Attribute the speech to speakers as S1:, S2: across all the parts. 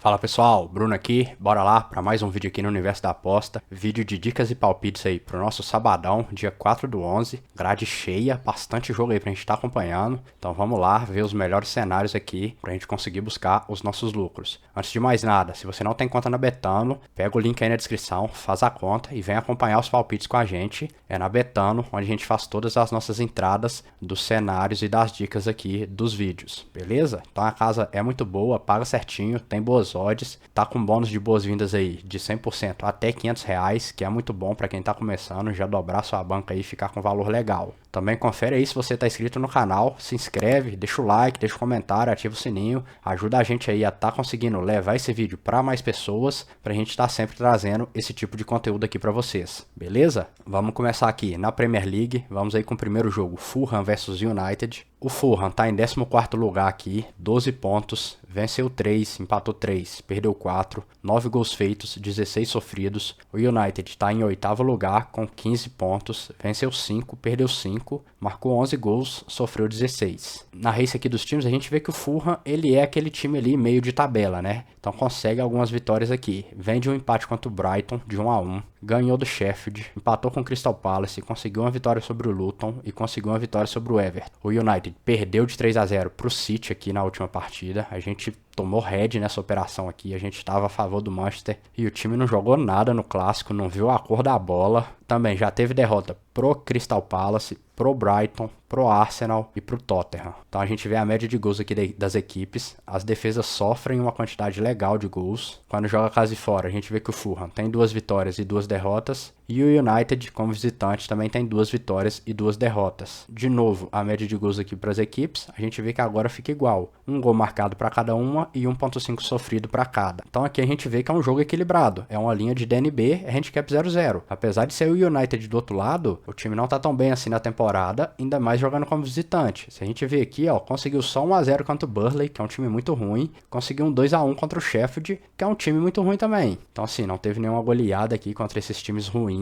S1: Fala pessoal, Bruno aqui, bora lá para mais um vídeo aqui no Universo da Aposta, vídeo de dicas e palpites aí pro nosso sabadão, dia 4/11, grade cheia, bastante jogo aí pra gente estar acompanhando, então vamos lá ver os melhores cenários aqui pra gente conseguir buscar os nossos lucros. Antes de mais nada, se você não tem conta na Betano, pega o link aí na descrição, faz a conta e vem acompanhar os palpites com a gente, é na Betano, onde a gente faz todas as nossas entradas dos cenários e das dicas aqui dos vídeos, beleza? Então a casa é muito boa, paga certinho, tem boas odds, tá com bônus de boas-vindas aí de 100% até R$500, que é muito bom para quem tá começando, já dobrar sua banca aí e ficar com valor legal. Também confere aí se você tá inscrito no canal, se inscreve, deixa o like, deixa o comentário, ativa o sininho, ajuda a gente aí a tá conseguindo levar esse vídeo para mais pessoas, pra gente estar sempre trazendo esse tipo de conteúdo aqui para vocês, beleza? Vamos começar aqui na Premier League, vamos aí com o primeiro jogo, Fulham vs United. O Fulham tá em 14º lugar aqui, 12 pontos, venceu 3, empatou 3, perdeu 4, 9 gols feitos, 16 sofridos. O United está em 8º lugar com 15 pontos, venceu 5, perdeu 5, marcou 11 gols, sofreu 16. Na race aqui dos times a gente vê que o Fulham ele é aquele time ali meio de tabela, né? Então consegue algumas vitórias aqui. Vem de um empate contra o Brighton de 1-1, ganhou do Sheffield, empatou com o Crystal Palace, conseguiu uma vitória sobre o Luton e conseguiu uma vitória sobre o Everton. O United perdeu de 3-0 para o City aqui na última partida. A gente tomou head nessa operação aqui, a gente estava a favor do Manchester e o time não jogou nada no clássico, não viu a cor da bola. Também já teve derrota pro Crystal Palace, pro Brighton, pro Arsenal e pro Tottenham. Então a gente vê a média de gols aqui das equipes, as defesas sofrem uma quantidade legal de gols. Quando joga casa e fora, a gente vê que o Fulham tem 2 vitórias e 2 derrotas, e o United, como visitante, também tem 2 vitórias e 2 derrotas. De novo, a média de gols aqui para as equipes, a gente vê que agora fica igual. Um gol marcado para cada uma e 1.5 sofrido para cada. Então aqui a gente vê que é um jogo equilibrado. É uma linha de DNB, é handicap 0-0. Apesar de ser o United do outro lado, o time não tá tão bem assim na temporada, ainda mais jogando como visitante. Se a gente vê aqui, ó, conseguiu só 1-0 contra o Burnley, que é um time muito ruim. Conseguiu um 2-1 contra o Sheffield, que é um time muito ruim também. Então assim, não teve nenhuma goleada aqui contra esses times ruins.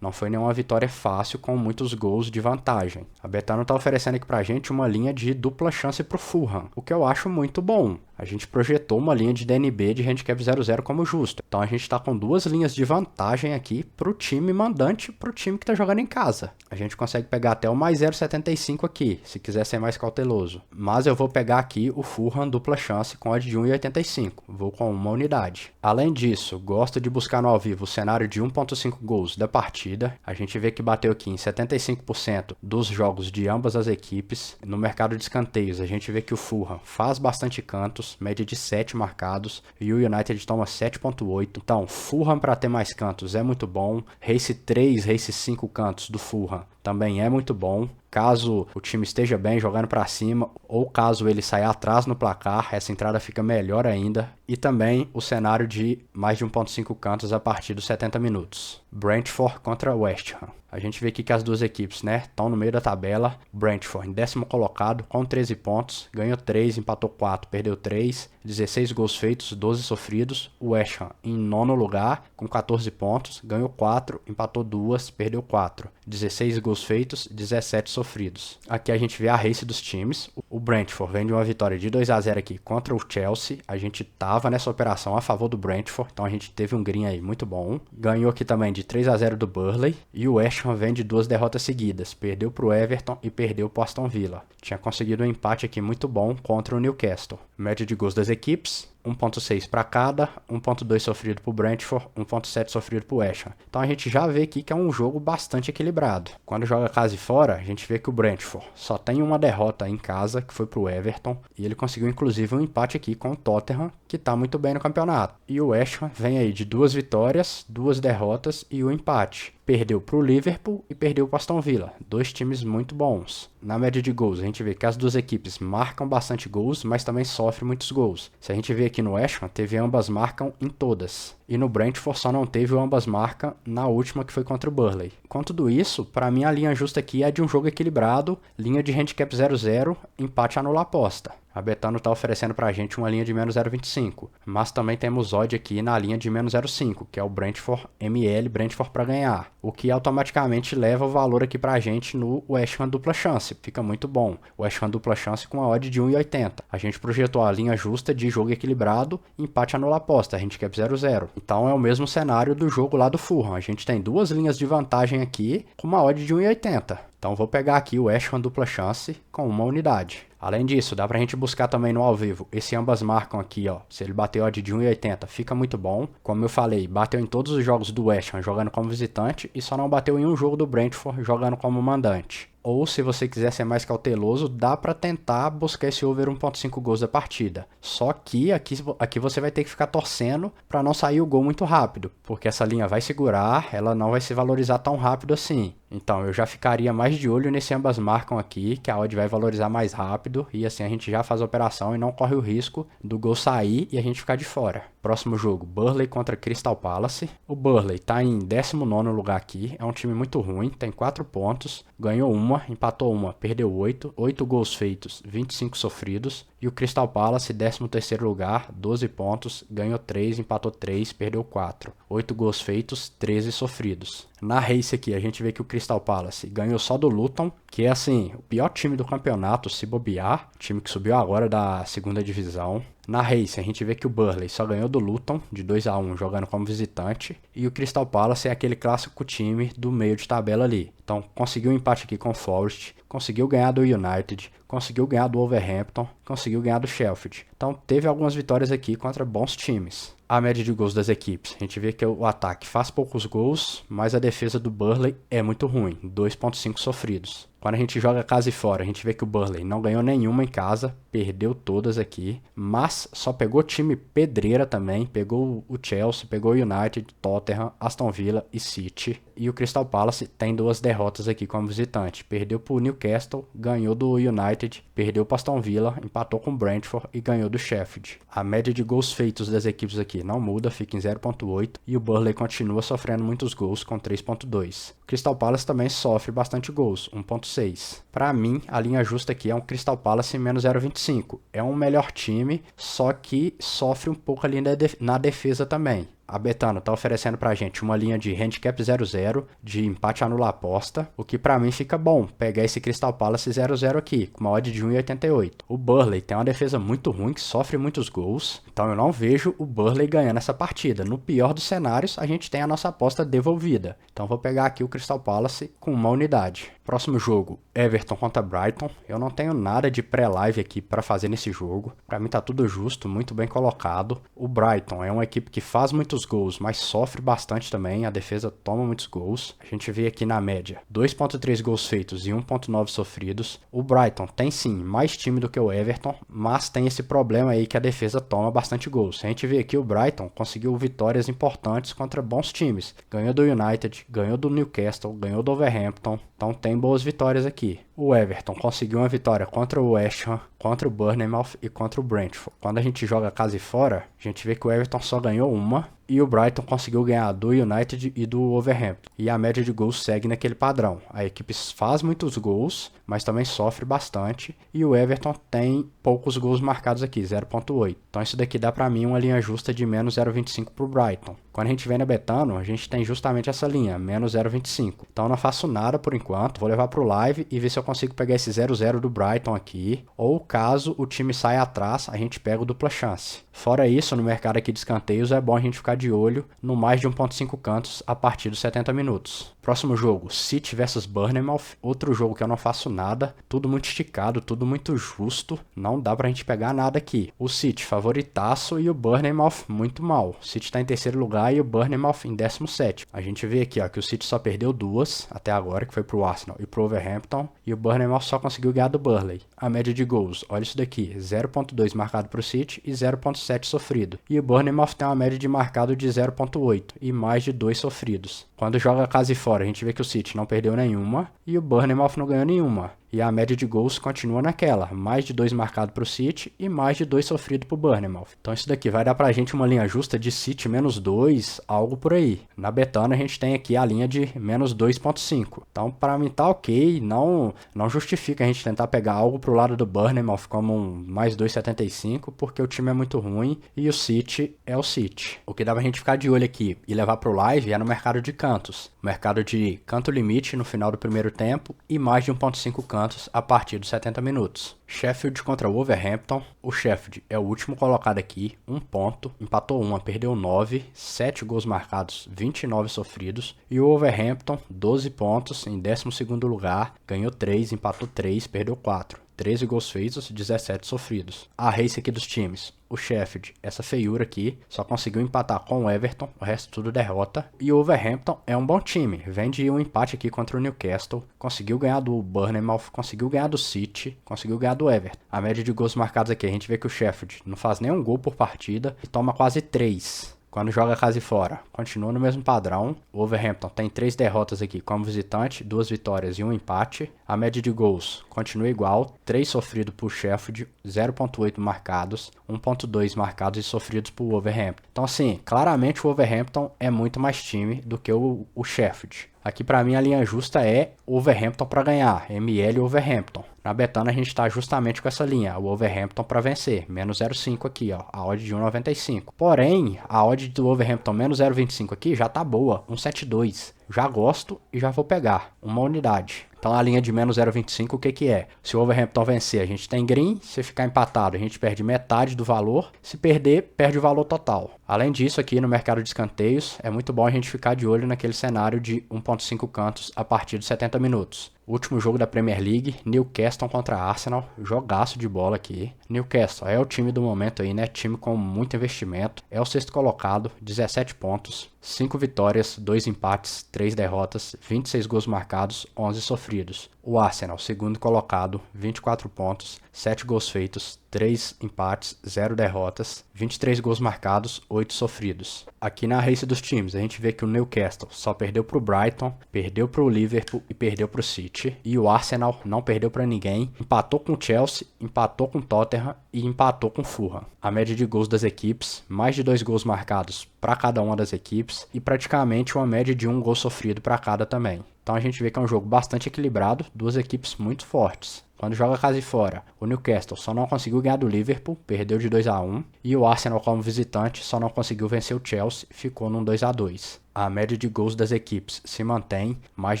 S1: Não foi nenhuma vitória fácil com muitos gols de vantagem. A Betano tá oferecendo aqui pra gente uma linha de dupla chance pro Fulham, o que eu acho muito bom. A gente projetou uma linha de DNB de handicap 0-0 como justo. Então a gente está com 2 linhas de vantagem aqui pro time mandante, pro time que tá jogando em casa. A gente consegue pegar até o mais 0,75 aqui, se quiser ser mais cauteloso. Mas eu vou pegar aqui o Fulham dupla chance com odd de 1,85. Vou com uma unidade. Além disso, gosto de buscar no ao vivo o cenário de 1.5 gols da partida. A gente vê que bateu aqui em 75% dos jogos de ambas as equipes. No mercado de escanteios, a gente vê que o Fulham faz bastante cantos, média de 7 marcados, e o United toma 7.8. Então, Fulham para ter mais cantos é muito bom. Race 3, Race 5 cantos do Fulham também é muito bom. Caso o time esteja bem jogando para cima, ou caso ele saia atrás no placar, essa entrada fica melhor ainda. E também o cenário de mais de 1.5 cantos a partir dos 70 minutos. Brentford contra West Ham. A gente vê aqui que as duas equipes, né, estão no meio da tabela. Brentford em 10º colocado com 13 pontos, ganhou 3, empatou 4, perdeu 3, 16 gols feitos, 12 sofridos. O West Ham em 9º lugar com 14 pontos, ganhou 4, empatou 2, perdeu 4, 16 gols feitos, 17 sofridos. Aqui a gente vê a race dos times. O Brentford vem de uma vitória de 2-0 aqui contra o Chelsea. A gente tava nessa operação a favor do Brentford, então a gente teve um green aí muito bom. Ganhou aqui também de 3-0 do Burnley. E o West Ham vem de 2 derrotas seguidas. Perdeu pro Everton e perdeu pro Aston Villa. Tinha conseguido um empate aqui muito bom contra o Newcastle. Média de gols das equipes: 1.6 para cada, 1.2 sofrido por Brentford, 1.7 sofrido por West Ham. Então a gente já vê aqui que é um jogo bastante equilibrado. Quando joga casa e fora, a gente vê que o Brentford só tem uma derrota em casa, que foi pro Everton, e ele conseguiu inclusive um empate aqui com o Tottenham, que tá muito bem no campeonato. E o West Ham vem aí de 2 vitórias, 2 derrotas e um empate. Perdeu para o Liverpool e perdeu para o Aston Villa. 2 times muito bons. Na média de gols, a gente vê que as duas equipes marcam bastante gols, mas também sofrem muitos gols. Se a gente vê aqui no West Ham, teve ambas marcam em todas. E no Brentford só não teve o ambas marcam na última, que foi contra o Burnley. Com tudo isso, para mim a linha justa aqui é de um jogo equilibrado, linha de handicap 0-0, empate anula a aposta. A Betano tá oferecendo pra gente uma linha de menos 0,25. Mas também temos odd aqui na linha de menos 0,5, que é o Brentford ML Brentford para ganhar. O que automaticamente leva o valor aqui pra gente no West Ham dupla chance. Fica muito bom. O West Ham dupla chance com a odd de 1,80. A gente projetou a linha justa de jogo equilibrado, empate anula aposta, handicap 0,0. Então é o mesmo cenário do jogo lá do Fulham. A gente tem duas linhas de vantagem aqui com uma odd de 1,80. Então vou pegar aqui o West Ham dupla chance com uma unidade. Além disso, dá pra gente buscar também no ao vivo. Esse ambas marcam aqui, ó. Se ele bater odd de 1,80, fica muito bom. Como eu falei, bateu em todos os jogos do West Ham jogando como visitante e só não bateu em um jogo do Brentford jogando como mandante. Ou se você quiser ser mais cauteloso, dá para tentar buscar esse over 1.5 gols da partida. Só que aqui você vai ter que ficar torcendo para não sair o gol muito rápido, porque essa linha vai segurar, ela não vai se valorizar tão rápido assim. Então eu já ficaria mais de olho nesse ambas marcam aqui, que a odd vai valorizar mais rápido e assim a gente já faz a operação e não corre o risco do gol sair e a gente ficar de fora. Próximo jogo, Burnley contra Crystal Palace. O Burnley tá em 19º lugar aqui, é um time muito ruim, tem 4 pontos, ganhou uma, empatou uma, perdeu 8 gols feitos, 25 sofridos. E o Crystal Palace, 13º lugar, 12 pontos, ganhou 3, empatou 3, perdeu 4. 8 gols feitos, 13 sofridos. Na race aqui, a gente vê que o Crystal Palace ganhou só do Luton, que é assim, o pior time do campeonato, se bobear. Time que subiu agora da 2ª divisão. Na race, a gente vê que o Burnley só ganhou do Luton, de 2-1, jogando como visitante. E o Crystal Palace é aquele clássico time do meio de tabela ali. Então, conseguiu um empate aqui com o Forest, conseguiu ganhar do United, conseguiu ganhar do Wolverhampton, conseguiu ganhar do Sheffield. Então, teve algumas vitórias aqui contra bons times. A média de gols das equipes, a gente vê que o ataque faz poucos gols, mas a defesa do Burnley é muito ruim, 2.5 sofridos. Quando a gente joga casa e fora, a gente vê que o Burnley não ganhou nenhuma em casa, perdeu todas aqui, mas só pegou time pedreira também, pegou o Chelsea, pegou o United, Tottenham, Aston Villa e City. E o Crystal Palace tem 2 derrotas aqui como visitante, perdeu para o Newcastle, ganhou do United, perdeu para Aston Villa, empatou com o Brentford e ganhou do Sheffield. A média de gols feitos das equipes aqui não muda, fica em 0.8 e o Burnley continua sofrendo muitos gols com 3.2. O Crystal Palace também sofre bastante gols, 1.6. Para mim, a linha justa aqui é um Crystal Palace menos 0.25. É um melhor time, só que sofre um pouco ali na defesa também. A Betano tá oferecendo pra gente uma linha de handicap 0-0, de empate anula aposta, o que pra mim fica bom, pegar esse Crystal Palace 0-0 aqui, com uma odd de 1,88. O Burnley tem uma defesa muito ruim, que sofre muitos gols, então eu não vejo o Burnley ganhando essa partida. No pior dos cenários, a gente tem a nossa aposta devolvida. Então vou pegar aqui o Crystal Palace com uma unidade. Próximo jogo, Everton contra Brighton. Eu não tenho nada de pré-live aqui para fazer nesse jogo. Para mim tá tudo justo, muito bem colocado. O Brighton é uma equipe que faz muitos gols, mas sofre bastante também. A defesa toma muitos gols. A gente vê aqui na média 2.3 gols feitos e 1.9 sofridos. O Brighton tem sim mais time do que o Everton, mas tem esse problema aí que a defesa toma bastante gols. A gente vê aqui o Brighton conseguiu vitórias importantes contra bons times. Ganhou do United, ganhou do Newcastle, ganhou do Wolverhampton. Então tem boas vitórias aqui. O Everton conseguiu uma vitória contra o West Ham, contra o Bournemouth e contra o Brentford. Quando a gente joga casa e fora, a gente vê que o Everton só ganhou uma e o Brighton conseguiu ganhar do United e do Wolverhampton. E a média de gols segue naquele padrão. A equipe faz muitos gols, mas também sofre bastante. E o Everton tem poucos gols marcados aqui, 0.8. Então isso daqui dá pra mim uma linha justa de menos 0.25 pro Brighton. Quando a gente vem na Betano, a gente tem justamente essa linha, menos 0.25. Então eu não faço nada por enquanto, vou levar pro live e ver se eu consigo pegar esse 0-0 do Brighton aqui. Ou caso o time saia atrás, a gente pega o dupla chance. Fora isso, no mercado aqui de escanteios, é bom a gente ficar de olho no mais de 1.5 cantos a partir dos 70 minutos. Próximo jogo, City vs Bournemouth. Outro jogo que eu não faço nada. Tudo muito esticado, tudo muito justo. Não dá pra gente pegar nada aqui. O City favoritaço e o Bournemouth muito mal. O City tá em terceiro lugar e o Bournemouth em 17º. A gente vê aqui ó, que o City só perdeu 2 até agora, que foi pro Arsenal e pro Wolverhampton. E o Bournemouth só conseguiu ganhar do Burnley. A média de gols, olha isso daqui. 0.2 marcado pro City e 0.7 sofrido. E o Bournemouth tem uma média de marcado de 0.8 e mais de 2 sofridos. Quando joga casa e fora, a gente vê que o City não perdeu nenhuma e o Bournemouth não ganhou nenhuma. E a média de gols continua naquela, mais de 2 marcado para o City e mais de 2 sofrido para o Bournemouth. Então isso daqui vai dar pra gente uma linha justa de City menos 2, algo por aí. Na Betano a gente tem aqui a linha de menos 2.5. Então para mim tá ok, não justifica a gente tentar pegar algo pro lado do Bournemouth como um mais 2.75, porque o time é muito ruim e o City é o City. O que dá pra gente ficar de olho aqui e levar pro live é no mercado de cantos. Mercado de canto limite no final do primeiro tempo e mais de 1.5 cantos a partir dos 70 minutos. Sheffield contra o Wolverhampton. O Sheffield é o último colocado aqui, 1 ponto, empatou 1, perdeu 9, 7 gols marcados, 29 sofridos. E o Wolverhampton, 12 pontos, em 12º lugar, ganhou 3, empatou 3, perdeu 4. 13 gols feitos, 17 sofridos. A race aqui dos times. O Sheffield, essa feiura aqui, só conseguiu empatar com o Everton, o resto tudo derrota. E o Wolverhampton é um bom time, vem de um empate aqui contra o Newcastle, conseguiu ganhar do Bournemouth, conseguiu ganhar do City, conseguiu ganhar do Everton. A média de gols marcados aqui, a gente vê que o Sheffield não faz nenhum gol por partida e toma quase 3. Quando joga casa e fora, continua no mesmo padrão. O Wolverhampton tem 3 derrotas aqui como visitante, 2 vitórias e 1 empate. A média de gols continua igual, 3 sofridos por Sheffield, 0.8 marcados, 1.2 marcados e sofridos por Wolverhampton. Então assim, claramente o Wolverhampton é muito mais time do que o Sheffield. Aqui para mim a linha justa é Wolverhampton para ganhar, ML Wolverhampton. Na Betano a gente está justamente com essa linha, o Wolverhampton para vencer, menos 0.5 aqui, ó, a odd de 1.95. Porém, a odd do Wolverhampton menos 0.25 aqui já tá boa, 1.72. Já gosto e já vou pegar uma unidade. Então a linha de menos 0.25 o que é? Se o Wolverhampton vencer, a gente tem green. Se ficar empatado, a gente perde metade do valor. Se perder, perde o valor total. Além disso, aqui no mercado de escanteios, é muito bom a gente ficar de olho naquele cenário de 1.5 cantos a partir dos 70 minutos. Último jogo da Premier League, Newcastle contra Arsenal, jogaço de bola aqui. Newcastle é o time do momento aí, né? Time com muito investimento. É o 6º colocado, 17 pontos, 5 vitórias, 2 empates, 3 derrotas, 26 gols marcados, 11 sofridos. O Arsenal, 2º colocado, 24 pontos, 7 gols feitos, 3 empates, 0 derrotas, 23 gols marcados, 8 sofridos. Aqui na race dos times, a gente vê que o Newcastle só perdeu para o Brighton, perdeu para o Liverpool e perdeu para o City. E o Arsenal não perdeu para ninguém, empatou com o Chelsea, empatou com o Tottenham e empatou com o Fulham. A média de gols das equipes, mais de 2 gols marcados para cada uma das equipes e praticamente uma média de 1 gol sofrido para cada também. Então a gente vê que é um jogo bastante equilibrado, duas equipes muito fortes. Quando joga casa e fora, o Newcastle só não conseguiu ganhar do Liverpool, perdeu de 2-1, e o Arsenal como visitante só não conseguiu vencer o Chelsea, ficou num 2-2. A média de gols das equipes se mantém, mais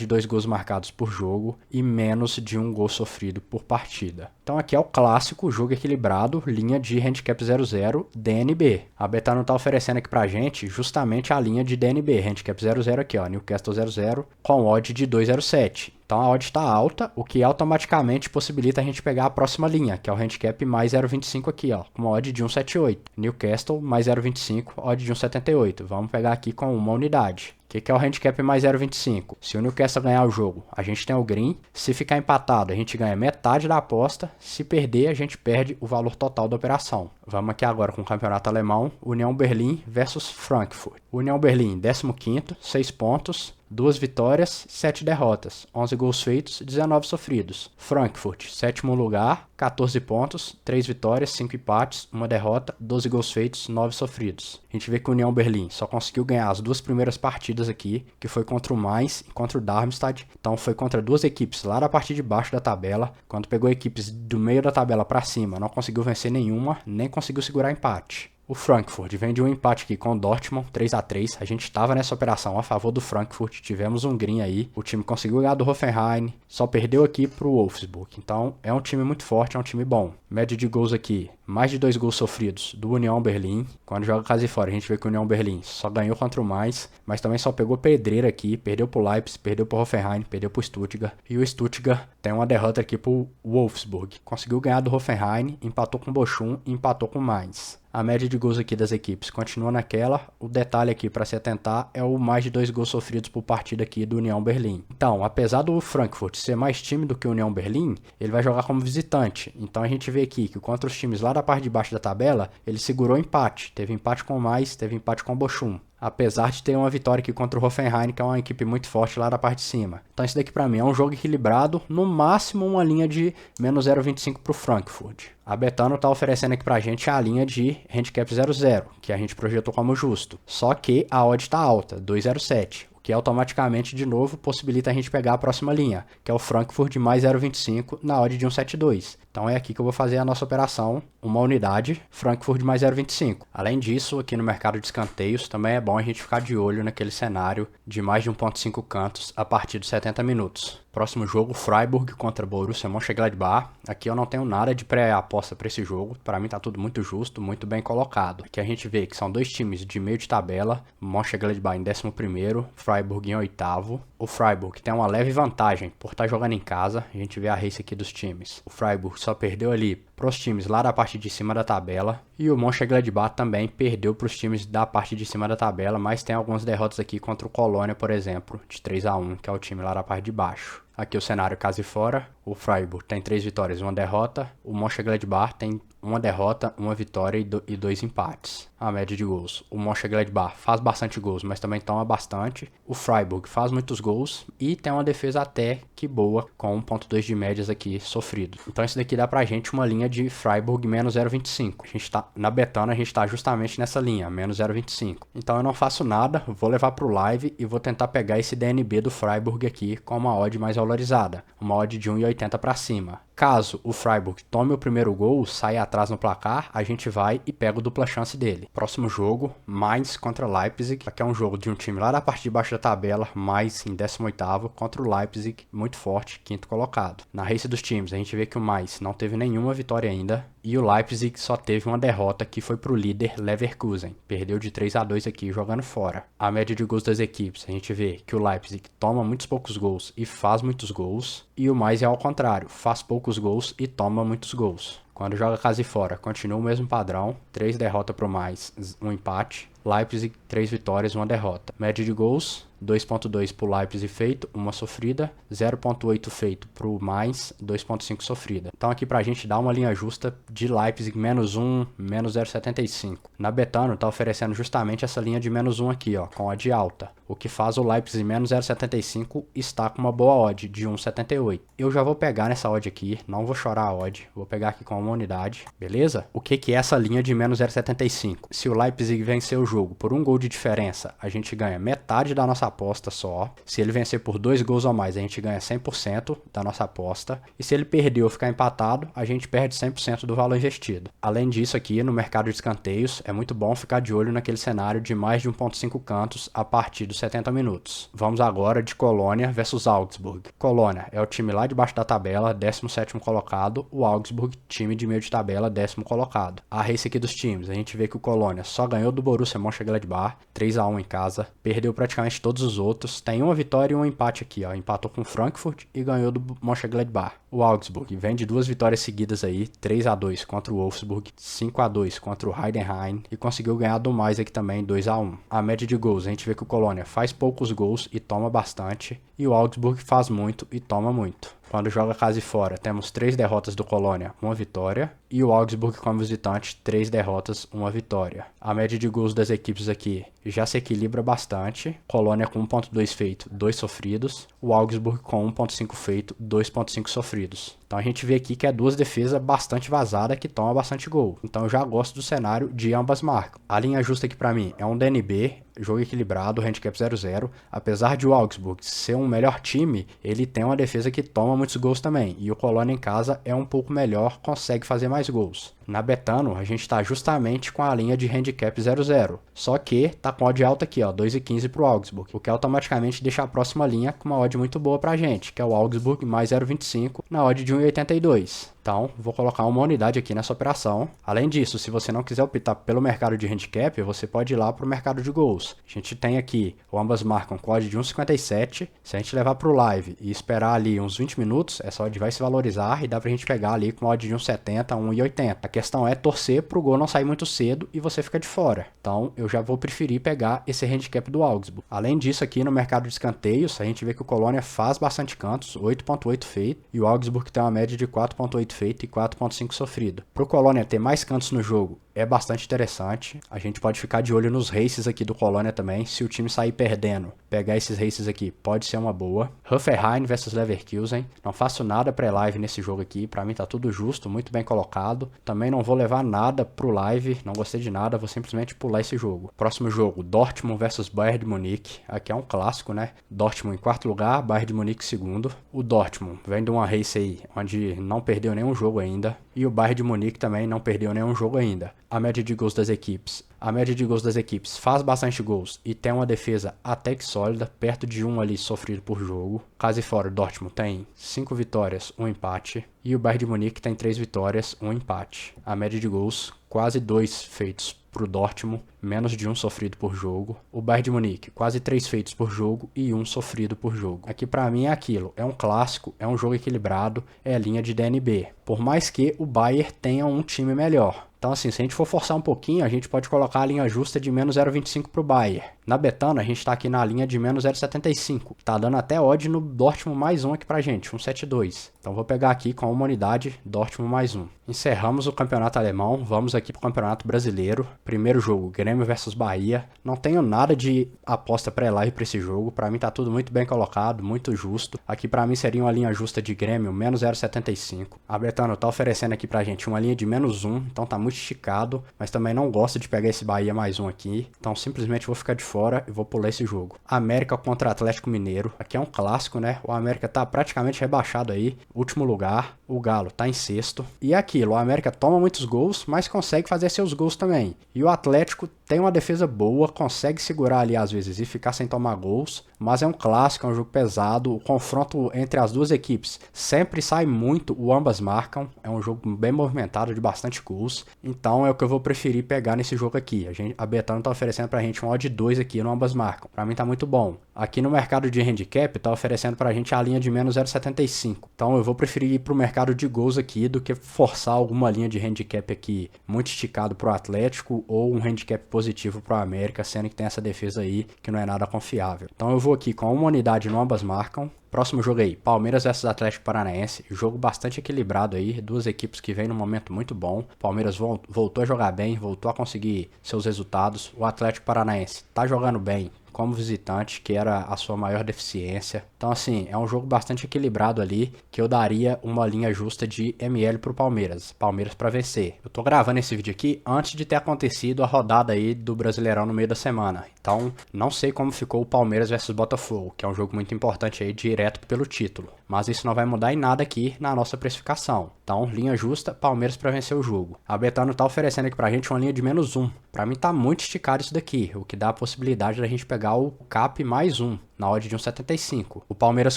S1: de 2 gols marcados por jogo e menos de 1 gol sofrido por partida. Então aqui é o clássico jogo equilibrado, linha de handicap 0-0 DNB. A Betano está oferecendo aqui pra gente justamente a linha de DNB, handicap 0-0 aqui, ó, Newcastle 0-0 com odd de 2,07. Então a odd está alta, o que automaticamente possibilita a gente pegar a próxima linha, que é o handicap mais 0,25 aqui, ó, com uma odd de 1,78. Newcastle mais 0,25, odd de 1,78. Vamos pegar aqui com uma unidade. O que é o handicap mais 0,25? Se o Newcastle ganhar o jogo, a gente tem o green. Se ficar empatado, a gente ganha metade da aposta. Se perder, a gente perde o valor total da operação. Vamos aqui agora com o campeonato alemão. União Berlim versus Frankfurt. União Berlim, 15º, 6 pontos. 2 vitórias, 7 derrotas, 11 gols feitos, 19 sofridos. Frankfurt, 7º lugar, 14 pontos, 3 vitórias, 5 empates, 1 derrota, 12 gols feitos, 9 sofridos. A gente vê que o União Berlim só conseguiu ganhar as 2 primeiras partidas aqui, que foi contra o Mainz e contra o Darmstadt. Então foi contra 2 equipes lá da parte de baixo da tabela. Quando pegou equipes do meio da tabela para cima, não conseguiu vencer nenhuma, nem conseguiu segurar empate. O Frankfurt vem de um empate aqui com o Dortmund, 3-3. A gente estava nessa operação a favor do Frankfurt, tivemos um green aí. O time conseguiu ganhar do Hoffenheim, só perdeu aqui pro Wolfsburg. Então é um time muito forte, é um time bom. Média de gols aqui, mais de 2 gols sofridos do União Berlim. Quando joga casa e fora, a gente vê que o União Berlim só ganhou contra o Mainz, mas também só pegou pedreira aqui. Perdeu pro Leipzig, perdeu pro Hoffenheim, perdeu pro Stuttgart. E o Stuttgart tem uma derrota aqui pro Wolfsburg. Conseguiu ganhar do Hoffenheim, empatou com o Bochum e empatou com o Mainz. A média de gols aqui das equipes continua naquela. O detalhe aqui para se atentar é o mais de 2 gols sofridos por partida aqui do União Berlim. Então, apesar do Frankfurt ser mais time do que o União Berlim, ele vai jogar como visitante. Então a gente vê aqui que contra os times lá da parte de baixo da tabela, ele segurou empate. Teve empate com o Mainz, teve empate com o Bochum. apesar de ter uma vitória aqui contra o Hoffenheim, que é uma equipe muito forte lá da parte de cima. Então esse daqui pra mim é um jogo equilibrado, no máximo uma linha de menos 0,25 pro Frankfurt. A Betano tá oferecendo aqui pra gente a linha de handicap 0,0, que a gente projetou como justo. Só que a odd tá alta, 2,07. Que automaticamente, de novo, possibilita a gente pegar a próxima linha, que é o Frankfurt de mais 0,25 na odd de 1,72. Então é aqui que eu vou fazer a nossa operação, uma unidade, Frankfurt de mais 0,25. Além disso, aqui no mercado de escanteios, também é bom a gente ficar de olho naquele cenário de mais de 1,5 cantos a partir dos 70 minutos. Próximo jogo, Freiburg contra Borussia Mönchengladbach. Aqui eu não tenho nada de pré-aposta para esse jogo. Para mim tá tudo muito justo, muito bem colocado. Aqui a gente vê que são dois times de meio de tabela. Mönchengladbach em 11º, Freiburg em 8º. O Freiburg tem uma leve vantagem por estar jogando em casa. A gente vê a race aqui dos times. O Freiburg só perdeu ali para os times lá da parte de cima da tabela. E o Mönchengladbach também perdeu para os times da parte de cima da tabela, mas tem algumas derrotas aqui contra o Colônia, por exemplo, de 3-1, que é o time lá da parte de baixo. Aqui o cenário casa e fora. O Freiburg tem 3 vitórias e 1 derrota. O Mönchengladbach tem 1 derrota, 1 vitória e 2 empates. A média de gols. O Mönchengladbach faz bastante gols, mas também toma bastante. O Freiburg faz muitos gols e tem uma defesa até que boa, com 1,2 de médias aqui sofrido. Então isso daqui dá pra gente uma linha de Freiburg menos 0,25. A gente tá, na Betano a gente tá justamente nessa linha, menos 0,25. Então eu não faço nada, vou levar pro live e vou tentar pegar esse DNB do Freiburg aqui com uma odd mais valorizada. Uma odd de 1,80 para cima. Caso o Freiburg tome o primeiro gol, saia atrás no placar, a gente vai e pega o dupla chance dele. Próximo jogo, Mainz contra Leipzig. Aqui é um jogo de um time lá da parte de baixo da tabela, Mainz em 18º, contra o Leipzig, muito forte, 5º colocado. Na race dos times, a gente vê que o Mainz não teve nenhuma vitória ainda, e o Leipzig só teve uma derrota que foi para o líder Leverkusen. Perdeu de 3-2 aqui jogando fora. A média de gols das equipes, a gente vê que o Leipzig toma muitos poucos gols e faz muitos gols. E o Mainz é ao contrário, faz poucos gols e toma muitos gols. Quando joga casa e fora, continua o mesmo padrão. 3 derrotas para o Mainz, 1 empate. Leipzig, 3 vitórias, 1 derrota. Média de gols, 2,2 para o Leipzig feito, 1 sofrida. 0,8 feito para o Mainz, 2,5 sofrida. Então aqui para a gente dar uma linha justa de Leipzig menos 1, menos 0,75. Na Betano está oferecendo justamente essa linha de menos 1 aqui, ó, com odd alta. O que faz o Leipzig menos 0,75 está com uma boa odd de 1,78. Eu já vou pegar nessa odd aqui, não vou chorar a odd, vou pegar aqui com uma unidade, beleza? O que é essa linha de menos 0,75? Se o Leipzig vencer o jogo por 1 gol de diferença, a gente ganha metade da nossa aposta só. Se ele vencer por 2 gols ou mais, a gente ganha 100% da nossa aposta. E se ele perder ou ficar empatado, a gente perde 100% do valor investido. Além disso, aqui no mercado de escanteios, é muito bom ficar de olho naquele cenário de mais de 1,5 cantos a partir dos 70 minutos. Vamos agora de Colônia versus Augsburg. Colônia é o time lá debaixo da tabela, 17º colocado. O Augsburg, time de meio de tabela, 10º colocado. A race aqui dos times, a gente vê que o Colônia só ganhou do Borussia Mönchengladbach, 3-1 em casa. Perdeu praticamente todos os outros. Tem uma vitória e um empate aqui, ó. Empatou com o Frankfurt e ganhou do Mönchengladbach. O Augsburg vem de 2 vitórias seguidas aí, 3-2 contra o Wolfsburg, 5-2 contra o Heidenheim e conseguiu ganhar do mais aqui também, 2-1. A média de gols, a gente vê que o Colônia faz poucos gols e toma bastante, e o Augsburg faz muito e toma muito. Quando joga casa e fora, temos 3 derrotas do Colônia, 1 vitória. E o Augsburg como visitante, 3 derrotas, 1 vitória. A média de gols das equipes aqui já se equilibra bastante. Colônia com 1,2 feito, 2 sofridos. O Augsburg com 1,5 feito, 2,5 sofridos. Então a gente vê aqui que é 2 defesas bastante vazadas que tomam bastante gol. Então eu já gosto do cenário de ambas marcas. A linha justa aqui para mim é um DNB, jogo equilibrado, handicap 0-0. Apesar de o Augsburg ser um melhor time, ele tem uma defesa que toma muitos gols também. E o Colônia em casa é um pouco melhor, consegue fazer mais gols. Na Betano, a gente está justamente com a linha de handicap 0-0. Só que tá com odd alta aqui, ó, 2,15 para o Augsburg. O que automaticamente deixa a próxima linha com uma odd muito boa pra gente, que é o Augsburg mais 0,25 na odd de 1,82. Então, vou colocar uma unidade aqui nessa operação. Além disso, se você não quiser optar pelo mercado de handicap, você pode ir lá para o mercado de gols. A gente tem aqui, ambas marcam com odd de 1,57. Se a gente levar para o live e esperar ali uns 20 minutos, essa odd vai se valorizar e dá para a gente pegar ali com odd de 1,70, 1,80. A questão é torcer para o gol não sair muito cedo e você fica de fora. Então, eu já vou preferir pegar esse handicap do Augsburg. Além disso, aqui no mercado de escanteios, a gente vê que o Colônia faz bastante cantos, 8,8 feito, e o Augsburg tem uma média de 4,8 feito e 4,5 sofrido. Para o Colônia ter mais cantos no jogo, é bastante interessante. A gente pode ficar de olho nos races aqui do Colônia também. Se o time sair perdendo, pegar esses races aqui pode ser uma boa. Hoffenheim versus Leverkusen. Não faço nada pré-live nesse jogo aqui. Pra mim tá tudo justo, muito bem colocado. Também não vou levar nada pro live. Não gostei de nada, vou simplesmente pular esse jogo. Próximo jogo, Dortmund versus Bayern de Munique. Aqui é um clássico, né? Dortmund em quarto lugar, Bayern de Munique segundo. O Dortmund vem de uma race aí onde não perdeu nenhum jogo ainda. E o Bayern de Munique também não perdeu nenhum jogo ainda. A média de gols das equipes. A média de gols das equipes faz bastante gols e tem uma defesa até que sólida, perto de um ali sofrido por jogo. Caso e fora, o Dortmund tem 5 vitórias, 1 empate. E o Bayern de Munique tem 3 vitórias, 1 empate. A média de gols, quase 2 feitos para o Dortmund, menos de 1 sofrido por jogo. O Bayern de Munique, quase 3 feitos por jogo e 1 sofrido por jogo. Aqui pra mim é aquilo, é um clássico, é um jogo equilibrado, é a linha de DNB. Por mais que o Bayern tenha um time melhor. Então assim, se a gente for forçar um pouquinho, a gente pode colocar a linha justa de menos 0,25 pro Bayern. Na Betano, a gente tá aqui na linha de menos 0,75. Tá dando até odd no Dortmund mais 1 aqui pra gente, 1,72. Então vou pegar aqui com uma unidade, Dortmund mais 1. Encerramos o campeonato alemão, vamos aqui pro campeonato brasileiro. Primeiro jogo, Grêmio versus Bahia. Não tenho nada de aposta pré-live pra esse jogo. Pra mim tá tudo muito bem colocado, muito justo. Aqui pra mim seria uma linha justa de Grêmio, menos 0,75. A Betano tá oferecendo aqui pra gente uma linha de menos 1, então tá muito esticado. Mas também não gosto de pegar esse Bahia mais 1 aqui. Então simplesmente vou ficar de fora e vou pular esse jogo. América contra Atlético Mineiro. Aqui é um clássico, né? O América tá praticamente rebaixado aí. Último lugar. O Galo tá em sexto. E aquilo, o América toma muitos gols, mas consegue fazer seus gols também. E o Atlético tem uma defesa boa, consegue segurar ali às vezes e ficar sem tomar gols. Mas é um clássico, é um jogo pesado. O confronto entre as duas equipes sempre sai muito, o ambas marcam. É um jogo bem movimentado, de bastante gols. Então é o que eu vou preferir pegar nesse jogo aqui. A Betano tá oferecendo pra gente um odd 2 aqui no ambas marcam. Pra mim tá muito bom. Aqui no mercado de handicap tá oferecendo pra gente a linha de menos 0,75. Então eu vou preferir ir pro mercado de gols aqui do que forçar alguma linha de handicap aqui muito esticado pro Atlético ou um handicap positivo pro América, sendo que tem essa defesa aí que não é nada confiável. Então eu vou aqui com uma unidade no ambas marcam. Próximo jogo aí, Palmeiras versus Atlético Paranaense, jogo bastante equilibrado aí, duas equipes que vêm num momento muito bom. Palmeiras voltou a jogar bem, voltou a conseguir seus resultados. O Atlético Paranaense tá jogando bem como visitante, que era a sua maior deficiência. Então assim, é um jogo bastante equilibrado ali, que eu daria uma linha justa de ML pro Palmeiras. Palmeiras para vencer. Eu tô gravando esse vídeo aqui antes de ter acontecido a rodada aí do Brasileirão no meio da semana. Então, não sei como ficou o Palmeiras versus Botafogo, que é um jogo muito importante aí, direto pelo título. Mas isso não vai mudar em nada aqui na nossa precificação. Então, linha justa, Palmeiras para vencer o jogo. A Betano tá oferecendo aqui pra gente uma linha de menos 1. Pra mim tá muito esticado isso daqui, o que dá a possibilidade da gente pegar o CAP mais 1. Na odd de 1,75. O Palmeiras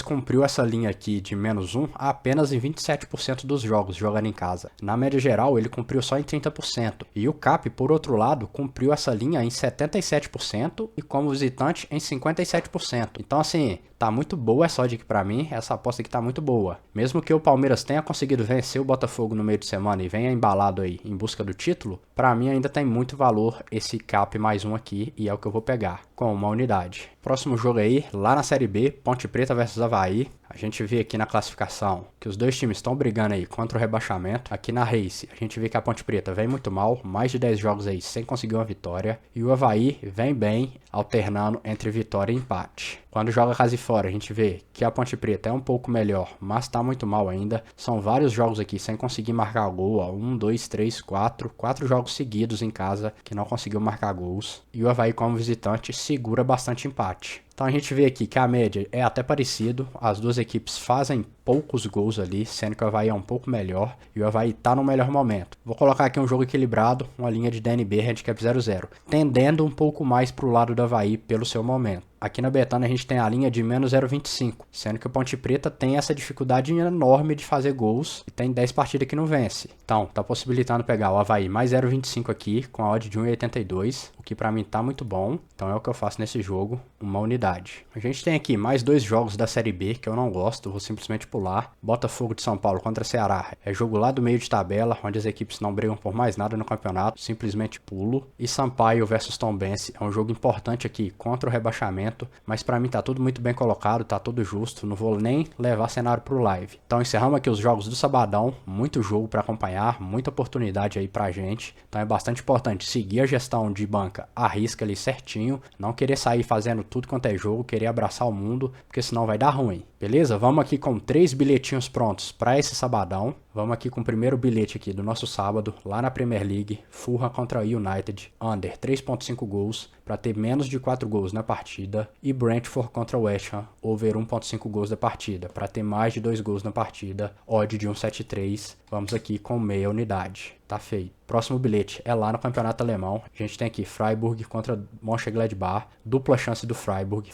S1: cumpriu essa linha aqui de menos 1 apenas em 27% dos jogos jogando em casa. Na média geral, ele cumpriu só em 30%. E o CAP, por outro lado, cumpriu essa linha em 77% e como visitante em 57%. Então assim, tá muito boa essa odd aqui pra mim, essa aposta aqui tá muito boa. Mesmo que o Palmeiras tenha conseguido vencer o Botafogo no meio de semana e venha embalado aí em busca do título, pra mim ainda tem muito valor esse CAP mais 1 aqui e é o que eu vou pegar com uma unidade. Próximo jogo aí, lá na Série B, Ponte Preta versus Avaí. A gente vê aqui na classificação que os dois times estão brigando aí contra o rebaixamento. Aqui na Race, a gente vê que a Ponte Preta vem muito mal, mais de 10 jogos aí sem conseguir uma vitória. E o Avaí vem bem, alternando entre vitória e empate. Quando joga casa e fora, a gente vê que a Ponte Preta é um pouco melhor, mas tá muito mal ainda. São vários jogos aqui sem conseguir marcar gol, ó. 1, 2, 3, 4 jogos seguidos em casa que não conseguiu marcar gols. E o Avaí como visitante segura bastante empate. Então a gente vê aqui que a média é até parecido, as duas equipes fazem poucos gols ali, sendo que o Avaí é um pouco melhor e o Avaí tá no melhor momento. Vou colocar aqui um jogo equilibrado, uma linha de DNB handicap 0,0, tendendo um pouco mais pro lado do Avaí pelo seu momento. Aqui na Betano a gente tem a linha de menos 0,25, sendo que o Ponte Preta tem essa dificuldade enorme de fazer gols e tem 10 partidas que não vence. Então, tá possibilitando pegar o Avaí mais 0,25 aqui com a odd de 1,82, o que pra mim tá muito bom. Então é o que eu faço nesse jogo, uma unidade. A gente tem aqui mais 2 jogos da Série B que eu não gosto, vou simplesmente pular. Botafogo de São Paulo contra Ceará. É jogo lá do meio de tabela, onde as equipes não brigam por mais nada no campeonato, simplesmente pulo. E Sampaio versus Tombense é um jogo importante aqui contra o rebaixamento. momento, mas pra mim tá tudo muito bem colocado, tá tudo justo, não vou nem levar cenário pro live. Então encerramos aqui os jogos do sabadão, muito jogo pra acompanhar, muita oportunidade aí pra gente, então é bastante importante seguir a gestão de banca à risca ali certinho, não querer sair fazendo tudo quanto é jogo, querer abraçar o mundo, porque senão vai dar ruim, beleza? Vamos aqui com 3 bilhetinhos prontos pra esse sabadão. Vamos aqui com o primeiro bilhete aqui do nosso sábado, lá na Premier League, Fulham contra United, under 3.5 gols, para ter menos de 4 gols na partida, e Brentford contra West Ham, over 1.5 gols da partida, para ter mais de 2 gols na partida, odd de 1.73, vamos aqui com meia unidade. Tá feito. Próximo bilhete é lá no campeonato alemão. A gente tem aqui Freiburg contra Mönchengladbach, dupla chance do Freiburg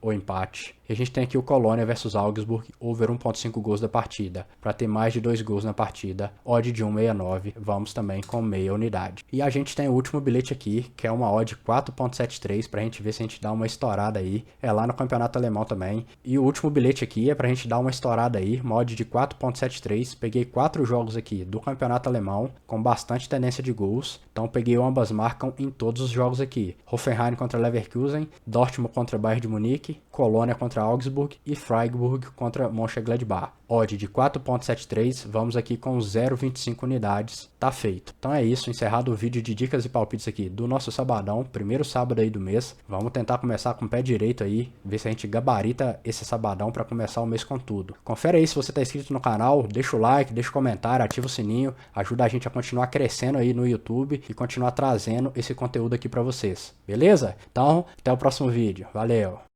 S1: ou empate. E a gente tem aqui o Colônia versus Augsburg, over 1.5 gols da partida, para ter mais de 2 gols na partida, odd de 1.69, vamos também com meia unidade. E a gente tem o último bilhete aqui, que é uma odd 4.73, pra gente ver se a gente dá uma estourada aí, é lá no campeonato alemão também. E o último bilhete aqui é pra gente dar uma estourada aí, uma odd de 4.73, peguei 4 jogos aqui do campeonato alemão, com bastante tendência de gols, então peguei ambas marcam em todos os jogos aqui. Hoffenheim contra Leverkusen, Dortmund contra Bayern de Munique, Colônia contra Augsburg e Freiburg contra Mönchengladbach. Odd de 4.73, vamos aqui com 0.25 unidades, tá feito. Então é isso, encerrado o vídeo de dicas e palpites aqui do nosso sabadão, primeiro sábado aí do mês. Vamos tentar começar com o pé direito aí, ver se a gente gabarita esse sabadão para começar o mês com tudo. Confere aí se você tá inscrito no canal, deixa o like, deixa o comentário, ativa o sininho, ajuda a gente a continuar crescendo aí no YouTube e continuar trazendo esse conteúdo aqui para vocês, beleza? Então, até o próximo vídeo, valeu!